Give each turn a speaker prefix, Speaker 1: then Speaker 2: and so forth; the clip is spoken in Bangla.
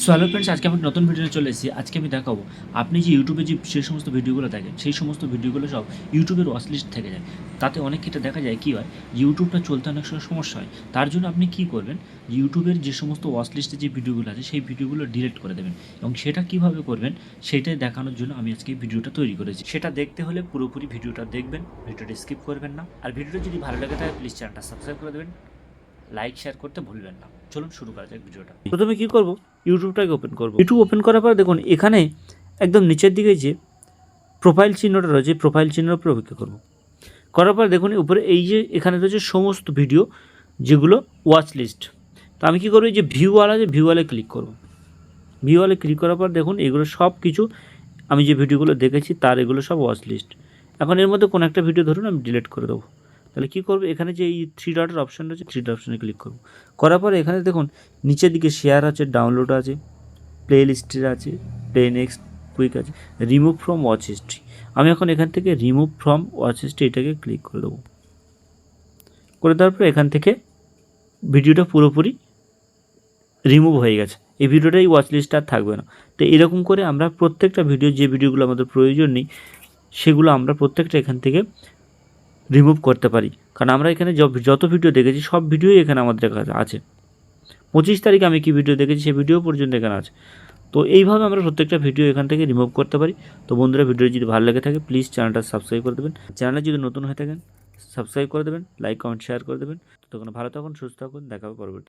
Speaker 1: সো হ্যালো ফ্রেন্ডস, আজকে আমি নতুন ভিডিও নিয়ে চলে এসেছি। আজকে আমি দেখাবো আপনি যে ইউটিউবে যে সমস্ত ভিডিওগুলো দেখেন সেই সমস্ত ভিডিওগুলো সব ইউটিউবের ওয়াচ লিস্ট থেকে যায়। তাতে অনেক ক্ষেত্রে দেখা যায় কী হয়, ইউটিউবটা চলতে অনেক সময় সমস্যা হয়। তার জন্য আপনি কী করবেন, ইউটিউবের যে সমস্ত ওয়াচ লিস্টে যে ভিডিওগুলো আছে সেই ভিডিওগুলো ডিলিট করে দেবেন। এবং সেটা কীভাবে করবেন সেটাই দেখানোর জন্য আমি আজকে এই ভিডিওটা তৈরি করেছি। সেটা দেখতে হলে পুরোপুরি ভিডিওটা দেখবেন, ভিডিওটা স্কিপ করবেন না। আর ভিডিওটা যদি ভালো লাগে থাকে প্লিজ চ্যানেলটা সাবস্ক্রাইব করে দেবেন, লাইক শেয়ার করতে ভুলবেন না। চলুন শুরু করা যাক ভিডিওটা। প্রথমে কি করব, ইউটিউবটাকে ওপেন করব। ইউটিউব ওপেন করার পর দেখুন এখানে একদম নিচের দিকে যে প্রোফাইল চিহ্নটা রয়েছে, প্রোফাইল চিহ্নের উপরে অপেক্ষা করব। করার পর দেখুন উপরে এই যে এখানে রয়েছে সমস্ত ভিডিও যেগুলো ওয়াচ লিস্ট। তো আমি কী করবো, এই যে ভিউওয়ালা, যে ভিউওয়ালে ক্লিক করব। ভিউওয়ালে ক্লিক করার পর দেখুন এগুলো সব কিছু আমি যে ভিডিওগুলো দেখেছি তার এগুলো সব ওয়াচ লিস্ট। এখন এর মধ্যে কোনো একটা ভিডিও ধরুন আমি ডিলিট করে দেবো। তাহলে কী করবো, এখানে যে এই থ্রি ডটের অপশান রয়েছে, থ্রি ডট অপশানে ক্লিক করব। করার পরে এখানে দেখুন নিচের দিকে শেয়ার আছে, ডাউনলোড আছে, প্লে লিস্টের আছে, প্লে নেক্সট, কুইক আছে, রিমুভ ফ্রম ওয়াচ হিস্ট্রি। আমি এখন এখান থেকে রিমুভ ফ্রম ওয়াচ হিস্ট্রি এটাকে ক্লিক করে দেবো। করে দেওয়ার পরে এখান থেকে ভিডিওটা পুরোপুরি রিমুভ হয়ে গেছে। এই ভিডিওটাই ওয়াচ লিস্ট আর থাকবে না। তো এরকম করে আমরা প্রত্যেকটা ভিডিও, যে ভিডিওগুলো আমাদের প্রয়োজন নেই সেগুলো আমরা প্রত্যেকটা এখান থেকে রিমুভ করতে পারি। কারণ আমরা এখানে যত ভিডিও দেখেছি সব ভিডিওই এখানে আমাদের কাছে আছে। 25 তারিখে আমি কী ভিডিও দেখেছি সেই ভিডিও পর্যন্ত এখানে আছে। তো এইভাবে আমরা প্রত্যেকটা ভিডিও এখান থেকে রিমুভ করতে পারি। তো বন্ধুরা, ভিডিও যদি ভালো লেগে থাকে প্লিজ চ্যানেলটা সাবস্ক্রাইব করে দেবেন। চ্যানেলে যদি নতুন হয়ে থাকেন সাবস্ক্রাইব করে দেবেন, লাইক কমেন্ট শেয়ার করে দেবেন। তখন ভালো থাকুন, সুস্থ থাকুন, দেখা হবে পরবর্তী।